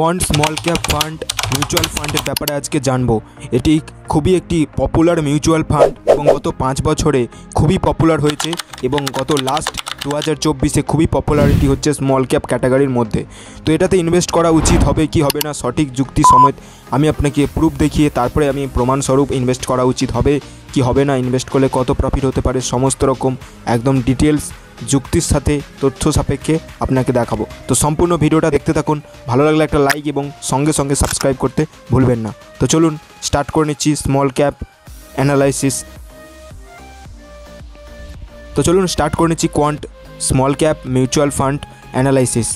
Quant small cap fund mutual ফান্ডের ব্যাপারে আজকে জানবো। এটি খুবই একটি পপুলার মিউচুয়াল ফান্ড এবং গত 5 বছরে খুবই পপুলার হয়েছে এবং গত লাস্ট 2024-এ খুবই পপুলারিটি হচ্ছে স্মল ক্যাপ ক্যাটাগরির মধ্যে। তো এটাতে ইনভেস্ট করা উচিত হবে কি হবে না সঠিক যুক্তি সমেত আমি আপনাকে প্রুফ দেখিয়ে তারপরে আমি প্রমাণস্বরূপ ইনভেস্ট করা উচিত হবে কি হবে না, ইনভেস্ট করলে কত প্রফিট হতে পারে, সমস্ত রকম একদম ডিটেলস যুক্তির সাথে তথ্য সাপেক্ষে আপনাকে দেখাবো। তো সম্পূর্ণ ভিডিওটা দেখতে থাকুন, ভালো লাগলে একটা লাইক এবং সঙ্গে সঙ্গে সাবস্ক্রাইব করতে ভুলবেন না। তো চলুন স্টার্ট করে নিচ্ছি স্মল ক্যাপ অ্যানালাইসিস। তো চলুন স্টার্ট করে নিচ্ছি quant small cap mutual fund analysis.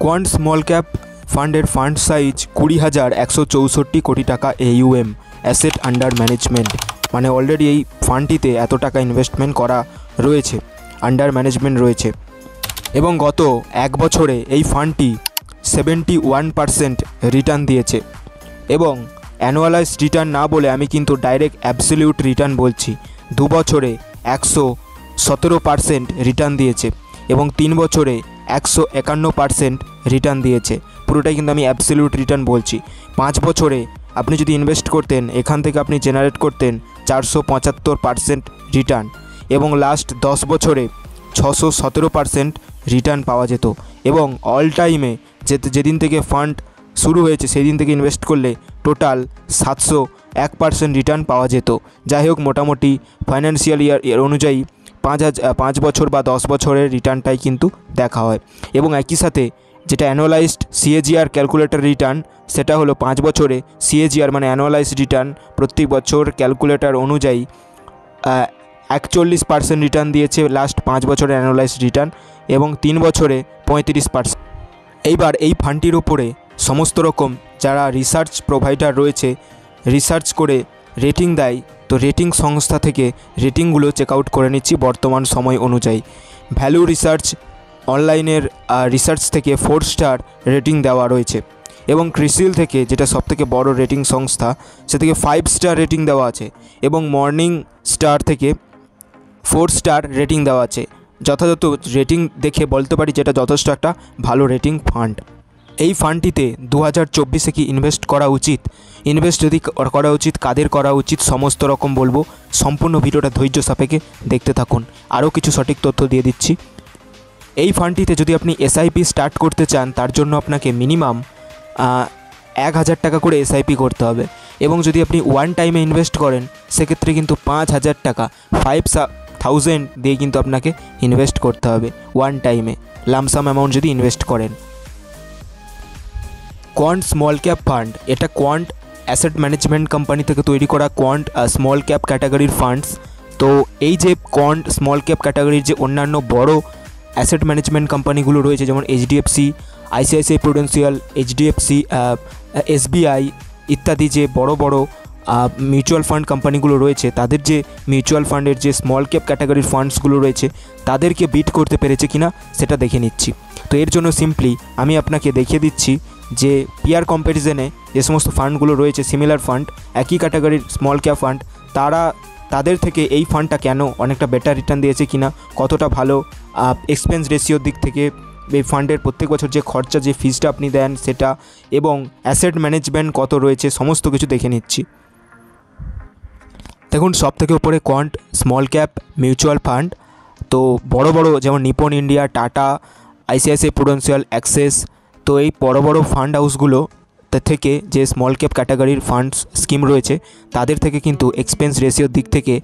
Quant small cap ফান্ডের ফান্ড সাইজ 20,164 কোটি টাকা AUM, অ্যাসেট আন্ডার ম্যানেজমেন্ট। মানে অলরেডি এই ফান্ডটিতে এত টাকা ইনভেস্টমেন্ট করা রয়েছে, আন্ডার ম্যানেজমেন্ট রয়েছে এবং গত 1 বছরে এই ফান্ডটি 71% রিটার্ন দিয়েছে এবং অ্যানুয়ালাইজ রিটার্ন না বলে আমি কিন্তু ডাইরেক্ট অ্যাবসলিউট রিটার্ন বলছি। 2 বছরে 117% রিটার্ন দিয়েছে এবং 3 বছরে 151% রিটার্ন দিয়েছে। পুরোটাই কিন্তু আমি অ্যাবসলিউট রিটার্ন বলছি। 5 বছরে আপনি যদি ইনভেস্ট করতেন এখান থেকে আপনি জেনারেট করতেন 475% রিটার্ন এবং লাস্ট 10 বছরে 617% রিটার্ন পাওয়া যেত এবং অল টাইমে যেদিন থেকে ফান্ড শুরু হয়েছে সেই দিন থেকে ইনভেস্ট করলে টোটাল 701% রিটার্ন পাওয়া যেত। যাই হোক, মোটামুটি ফাইন্যান্সিয়াল ইয়ার অনুযায়ী 5 বছর বা 10 বছরের রিটার্নটাই কিন্তু দেখা হয় এবং একই সাথে যেটা অ্যানুয়ালাইজড CAGR ক্যালকুলেটর রিটার্ন, সেটা হলো 5 বছরে CAGR মানে অ্যানুয়ালাইজড রিটার্ন প্রতি বছর ক্যালকুলেটর অনুযায়ী 41% রিটার্ন দিয়েছে লাস্ট 5 বছরের অ্যানুয়ালাইজড রিটার্ন এবং 3 বছরে 35%। এইবার এই ফান্ডটির ওপরে সমস্ত রকম যারা রিসার্চ প্রোভাইডার রয়েছে রিসার্চ করে রেটিং দেয়, তো রেটিং সংস্থা থেকে রেটিংগুলো চেক আউট করে নিচ্ছি বর্তমান সময় অনুযায়ী। ভ্যালু রিসার্চ অনলাইনের রিসার্চ থেকে 4 স্টার রেটিং দেওয়া রয়েছে এবং ক্রিসিল থেকে যেটা সবথেকে বড় রেটিং সংস্থা সে থেকে 5 স্টার রেটিং দেওয়া আছে এবং মর্নিং স্টার থেকে 4 স্টার রেটিং দেওয়া আছে। যথাযথ রেটিং দেখে বলতে পারি যেটা যথেষ্ট একটা ভালো রেটিং ফান্ড। এই ফান্ডটিতে 2024-এ কি ইনভেস্ট করা উচিত, ইনভেস্ট যদি করা উচিত কাদের করা উচিত সমস্ত রকম বলবো। সম্পূর্ণ ভিডিওটা ধৈর্য সাপেক্ষে দেখতে থাকুন, আরও কিছু সঠিক তথ্য দিয়ে দিচ্ছি। এই ফান্ডটিতে যদি আপনি SIP স্টার্ট করতে চান তার জন্য আপনাকে মিনিমাম 1,000 টাকা করে SIP করতে হবে এবং যদি আপনি ওয়ান টাইমে ইনভেস্ট করেন সেক্ষেত্রে কিন্তু 5,000 টাকা 5,000 দিয়ে কিন্তু আপনাকে ইনভেস্ট করতে হবে ওয়ান টাইমে, লামসাম অ্যামাউন্ট যদি ইনভেস্ট করেন। কোয়ান্ট স্মল ক্যাপ ফান্ড, এটা কোয়ান্ট অ্যাসেট ম্যানেজমেন্ট কোম্পানি থেকে তৈরি করা কোয়ান্ট স্মল ক্যাপ ক্যাটাগরির ফান্ডস। তো এই যে কোয়ান্ট স্মল ক্যাপ ক্যাটাগরির যে অন্যান্য বড় অ্যাসেট ম্যানেজমেন্ট কোম্পানিগুলো রয়েছে যেমন HDFC, ICICI Prudential, HDFC, SBI ইত্যাদি যে বড় বড় মিউচুয়াল ফান্ড কোম্পানিগুলো রয়েছে তাদের যে মিউচুয়াল ফান্ডের যে স্মল ক্যাপ ক্যাটাগরির ফান্ডসগুলো রয়েছে তাদেরকে বিট করতে পেরেছে কিনা সেটা দেখে নিচ্ছি। তো এর জন্য সিম্পলি আমি আপনাকে দেখিয়ে দিচ্ছি যে পিয়ার কম্প্যারিজনে যে সমস্ত ফান্ডগুলো রয়েছে সিমিলার ফান্ড একই ক্যাটাগরির স্মল ক্যাপ ফান্ড তাদের থেকে এই ফান্ডটা কেন অনেকটা বেটার রিটার্ন দিয়েছে কিনা, কতটা ভালো এক্সপেন্স রেশিওর দিক থেকে এই ফান্ডের প্রত্যেক বছর যে খরচা যে ফিজটা আপনি দেন সেটা এবং অ্যাসেট ম্যানেজমেন্ট কত রয়েছে সমস্ত কিছু দেখে নিচ্ছি। দেখুন সবথেকে উপরে quant small cap mutual fund. তো বড় বড় যেমন Nipon India, tata, ICICI Prudential, Axis, তো এই বড় বড় ফান্ড হাউসগুলো থেকে যে স্মল ক্যাপ ক্যাটাগরির ফান্ডস স্কিম রয়েছে তাদের থেকে কিন্তু এক্সপেন্স রেশিওর দিক থেকে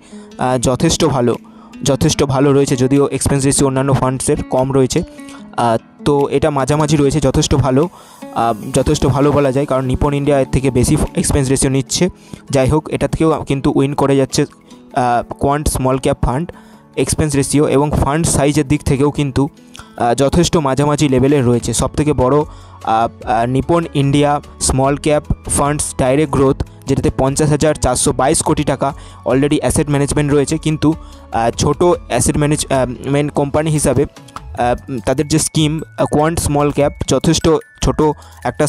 যথেষ্ট ভালো রয়েছে, যদিও এক্সপেন্স রেশিও অন্যান্য ফান্ডসের কম রয়েছে। তো এটা মাঝামাঝি রয়েছে, যথেষ্ট ভালো বলা যায় কারণ নিপন ইন্ডিয়া এর থেকে বেশি এক্সপেন্স রেশিও নিচ্ছে। যাই হোক, এটা থেকেও কিন্তু উইন করে যাচ্ছে quant small cap fund expense ratio এবং ফান্ড সাইজের দিক থেকেও কিন্তু যথেষ্ট মাঝামাঝি লেভেলের রয়েছে। সবথেকে বড় Nipon India small cap funds direct growth, যেটাতে 50,422 কোটি টাকা অলরেডি অ্যাসেট ম্যানেজমেন্ট রয়েছে, কিন্তু ছোট অ্যাসেট ম্যানেজমেন্ট কোম্পানি হিসাবে তাদের যে স্কিম কোয়ান্ট স্মল ক্যাপ যথেষ্ট ছোট একটা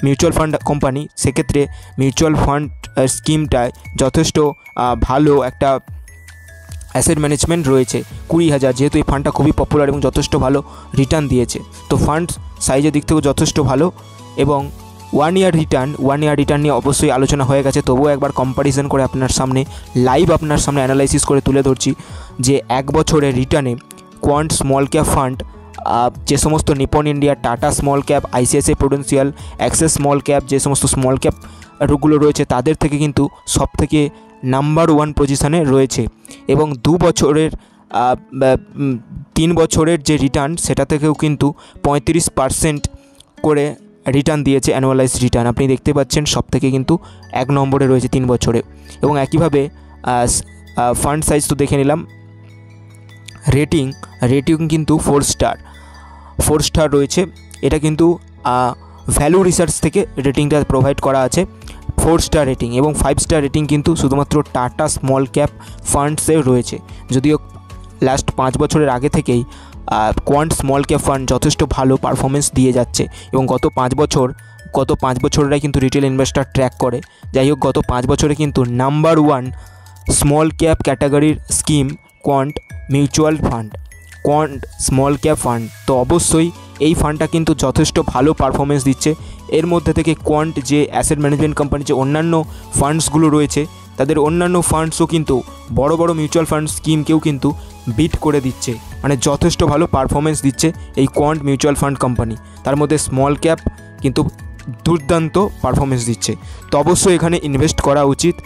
মিউচুয়াল ফান্ড কোম্পানি, সেক্ষেত্রে মিউচুয়াল ফান্ড স্কিমটায় যথেষ্ট ভালো একটা অ্যাসেট ম্যানেজমেন্ট রয়েছে 20,000, যেহেতু এই ফান্ডটা খুবই পপুলার এবং যথেষ্ট ভালো রিটার্ন দিয়েছে। তো ফান্ড সাইজের দিক থেকেও যথেষ্ট ভালো এবং 1 ইয়ার রিটার্ন নিয়ে অবশ্যই আলোচনা হয়ে গেছে। তবুও একবার কম্প্যারিজন করে আপনার সামনে আপনার সামনে অ্যানালাইসিস করে তুলে ধরছি যে 1 বছরের রিটার্নে কোয়ান্ট স্মল ক্যাপ ফান্ড যে সমস্ত Nipon India, tata small cap, ICICI Prudential, Axis small cap, যে সমস্ত স্মল ক্যাপগুলো রয়েছে তাদের থেকে কিন্তু সবথেকে নাম্বার 1 পজিশানে রয়েছে। এবং 2 বছরের 3 বছরের যে রিটার্ন সেটা থেকেও কিন্তু 35% করে রিটার্ন দিয়েছে অ্যানুয়ালাইজ রিটার্ন। আপনি দেখতে পাচ্ছেন সবথেকে কিন্তু 1 নম্বরে রয়েছে 3 বছরে। এবং একইভাবে ফান্ড সাইজ তো দেখে নিলাম। রেটিং কিন্তু 4 স্টার রয়েছে। এটা কিন্তু ভ্যালু রিসার্চ থেকে রেটিংটা প্রোভাইড করা আছে 4 স্টার রেটিং। এবং 5 স্টার রেটিং কিন্তু শুধুমাত্র টাটা স্মল ক্যাপ ফান্ডসে রয়েছে। যদিও লাস্ট 5 বছরের আগে থেকেই কোয়ান্ট স্মল ক্যাপ ফান্ড যথেষ্ট ভালো পারফরমেন্স দিয়ে যাচ্ছে এবং গত 5 বছররাই কিন্তু রিটেল ইনভেস্টর ট্র্যাক করে। যাই হোক, গত 5 বছরে কিন্তু নাম্বার 1 স্মল ক্যাপ ক্যাটাগরির scheme quant small cap fund. তো অবশ্যই এই ফান্ডটা কিন্তু যথেষ্ট ভালো পারফরমেন্স দিচ্ছে। এর মধ্যে থেকে কোয়ান্ট যে অ্যাসেট ম্যানেজমেন্ট কোম্পানি যে অন্যান্য ফান্ডসগুলো রয়েছে তাদের অন্যান্য ফান্ডসও কিন্তু বড় মিউচুয়াল ফান্ড স্কিমকেও কিন্তু বিট করে দিচ্ছে, মানে যথেষ্ট ভালো পারফরমেন্স দিচ্ছে এই কোয়ান্ট মিউচুয়াল ফান্ড কোম্পানি। তার মধ্যে স্মল ক্যাপ কিন্তু দুর্দান্ত পারফরমেন্স দিচ্ছে। তো অবশ্যই এখানে ইনভেস্ট করা উচিত।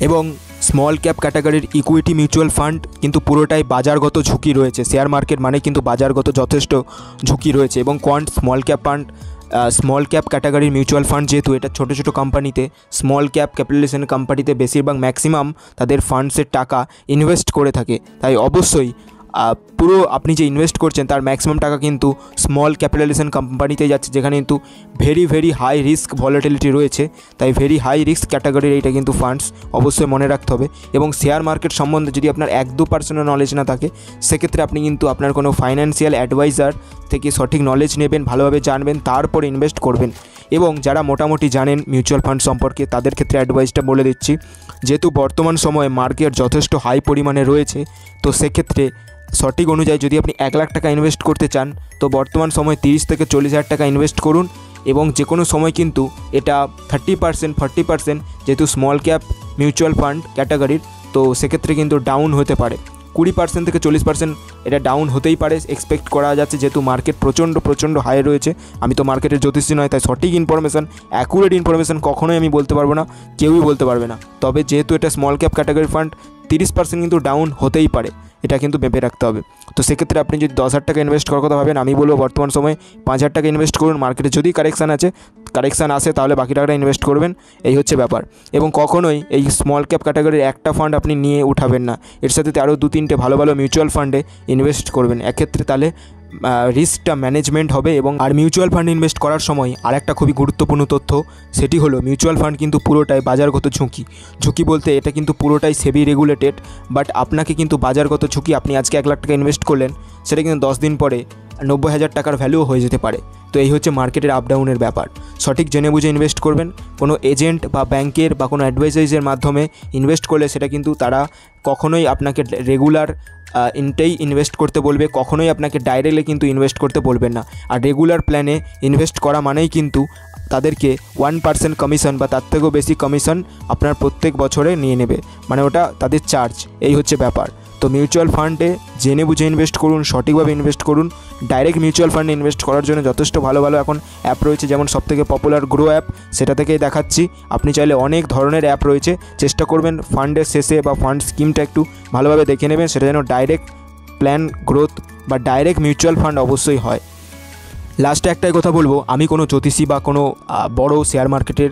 এবং স্মল ক্যাপ ক্যাটাগরির ইকুইটি মিউচুয়াল ফান্ড কিন্তু পুরোটাই বাজারগত ঝুঁকি রয়েছে। শেয়ার মার্কেট মানে কিন্তু বাজারগত যথেষ্ট ঝুঁকি রয়েছে। এবং কোয়ান্ট স্মল ক্যাপ ক্যাটাগরির মিউচুয়াল ফান্ড যেহেতু এটা ছোটো কোম্পানিতে, স্মল ক্যাপ ক্যাপিটালাইজেশন কোম্পানিতে বেশিরভাগ ম্যাক্সিমাম তাদের ফান্ডসের টাকা ইনভেস্ট করে থাকে। তাই অবশ্যই পুরো আপনি যে ইনভেস্ট করছেন তার ম্যাক্সিমাম টাকা কিন্তু স্মল ক্যাপিটালাইজেশন কোম্পানিতে যাচ্ছে, যেখানে কিন্তু ভেরি হাই রিস্ক ভলাটিলিটি রয়েছে। তাই ভেরি হাই রিস্ক ক্যাটাগরির এইটা কিন্তু ফান্ডস অবশ্যই মনে রাখতে হবে। এবং শেয়ার মার্কেট সম্বন্ধে যদি আপনার 1-2% নলেজ না থাকে সেক্ষেত্রে আপনি কিন্তু আপনার কোনো ফাইন্যান্সিয়াল অ্যাডভাইজার থেকে সঠিক নলেজ নেবেন, ভালোভাবে জানবেন, তারপর ইনভেস্ট করবেন। এবং যারা মোটামুটি জানেন মিউচুয়াল ফান্ড সম্পর্কে তাদের ক্ষেত্রে অ্যাডভাইসটা বলে দিচ্ছি, যেহেতু বর্তমান সময়ে মার্কেট যথেষ্ট হাই পরিমাণে রয়েছে, তো সেক্ষেত্রে সঠিক অনুযায়ী যদি আপনি 1 লাখ টাকা ইনভেস্ট করতে চান তো বর্তমান সময় 30 থেকে 40 হাজার টাকা ইনভেস্ট করুন। এবং যে কোনো সময় কিন্তু এটা 30-40%, যেহেতু স্মল ক্যাপ মিউচুয়াল ফান্ড ক্যাটাগরির, তো সেক্ষেত্রে কিন্তু ডাউন হতে পারে। 20% থেকে 40% এটা ডাউন হতেই পারে, এক্সপেক্ট করা যাচ্ছে, যেহেতু মার্কেট প্রচণ্ড হাই রয়েছে। আমি তো মার্কেটের জ্যোতিষী নয়, তাই সঠিক ইনফরমেশান, অ্যাকুরেট ইনফরমেশান কখনোই আমি বলতে পারবো না, কেউই বলতে পারবে না। তবে যেহেতু এটা স্মল ক্যাপ ক্যাটাগরি ফান্ড 30% কিন্তু ডাউন হতেই পারে, এটা কিন্তু ভেবে রাখতে হবে। তো সেক্ষেত্রে আপনি যদি 10,000 টাকা ইনভেস্ট করার কথা ভাবেন, আমি বলবো বর্তমান সময়ে 5,000 টাকা ইনভেস্ট করুন। মার্কেটে যদি কারেকশান আসে তাহলে বাকি টাকাটা ইনভেস্ট করবেন, এই হচ্ছে ব্যাপার। এবং কখনোই এই স্মল ক্যাপ ক্যাটাগরির একটা ফান্ড আপনি নিয়ে উঠাবেন না, এর সাথে আরও 2-3টে ভালো মিউচুয়াল ফান্ডে ইনভেস্ট করবেন। এক্ষেত্রে তাহলে রিস্কটা ম্যানেজমেন্ট হবে। এবং আর মিউচুয়াল ফান্ড ইনভেস্ট করার সময় আরেকটা খুবই গুরুত্বপূর্ণ তথ্য, সেটি হলো মিউচুয়াল ফান্ড কিন্তু পুরোটাই বাজারগত ঝুঁকি বলতে এটা কিন্তু পুরোটাই সেবি রেগুলেটেড। বাট আপনাকে কিন্তু বাজারগত ঝুঁকি, আপনি আজকে 1 লাখ টাকা ইনভেস্ট করলেন, সেটা কিন্তু 10 দিন পরে 90,000 টাকার ভ্যালুও হয়ে যেতে পারে। তো এই হচ্ছে মার্কেটের আপ ডাউনের ব্যাপার। সঠিক জেনে বুঝে ইনভেস্ট করবেন। কোনো এজেন্ট বা ব্যাংকের বা কোনো অ্যাডভাইজারিজের মাধ্যমে ইনভেস্ট করলে সেটা কিন্তু তারা কখনোই আপনাকে রেগুলার ইনভেস্ট করতে বলবে, কখনোই আপনাকে ডাইরেক্টলি কিন্তু ইনভেস্ট করতে বলবেন না। আর রেগুলার প্ল্যানে ইনভেস্ট করা মানেই কিন্তু তাদেরকে 1% কমিশন বা তার থেকেও বেশি কমিশন আপনার প্রত্যেক বছরে নিয়ে নেবে, মানে ওটা তাদের চার্জ। এই হচ্ছে ব্যাপার। তো মিউচুয়াল ফান্ডে জেনে বুঝে ইনভেস্ট করুন, সঠিকভাবে ইনভেস্ট করুন। ডাইরেক্ট মিউচুয়াল ফান্ডে ইনভেস্ট করার জন্য যথেষ্ট ভালো এখন অ্যাপ রয়েছে, যেমন সবথেকে পপুলার গ্রো অ্যাপ, সেটা থেকেই দেখাচ্ছি। আপনি চাইলে অনেক ধরনের অ্যাপ রয়েছে, চেষ্টা করবেন ফান্ডের শেষে বা ফান্ড স্কিমটা একটু ভালোভাবে দেখে নেবেন, সেটা যেন ডাইরেক্ট প্ল্যান গ্রোথ বা ডাইরেক্ট মিউচুয়াল ফান্ড অবশ্যই হয়। লাস্টে একটাই কথা বলবো, আমি কোনো জ্যোতিষী বা কোনো বড় শেয়ার মার্কেটের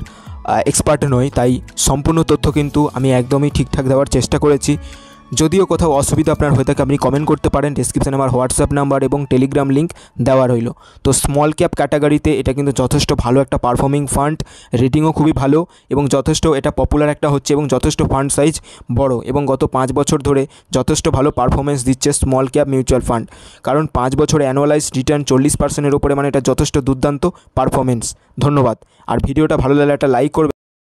এক্সপার্ট নই, তাই সম্পূর্ণ তথ্য কিন্তু আমি একদমই ঠিকঠাক দেওয়ার চেষ্টা করেছি। যদিও কোথাও অসুবিধা আপনার হয়ে থাকে আপনি কমেন্ট করতে পারেন, ডেসক্রিপশানে আমার হোয়াটসঅ্যাপ নাম্বার এবং টেলিগ্রাম লিঙ্ক দেওয়া রইল। তো স্মল ক্যাপ ক্যাটাগরিতে এটা কিন্তু যথেষ্ট ভালো একটা পারফর্মিং ফান্ড, রেটিংও খুবই ভালো এবং যথেষ্ট এটা পপুলার একটা হচ্ছে এবং যথেষ্ট ফান্ড সাইজ বড়, এবং গত 5 বছর ধরে যথেষ্ট ভালো পারফরমেন্স দিচ্ছে স্মল ক্যাপ মিউচুয়াল ফান্ড। কারণ 5 বছরে অ্যানুয়ালাইজ রিটার্ন 40%-এর উপরে, মানে এটা যথেষ্ট দুর্দান্ত পারফরমেন্স। ধন্যবাদ। আর ভিডিওটা ভালো লাগলে একটা লাইক করবেন।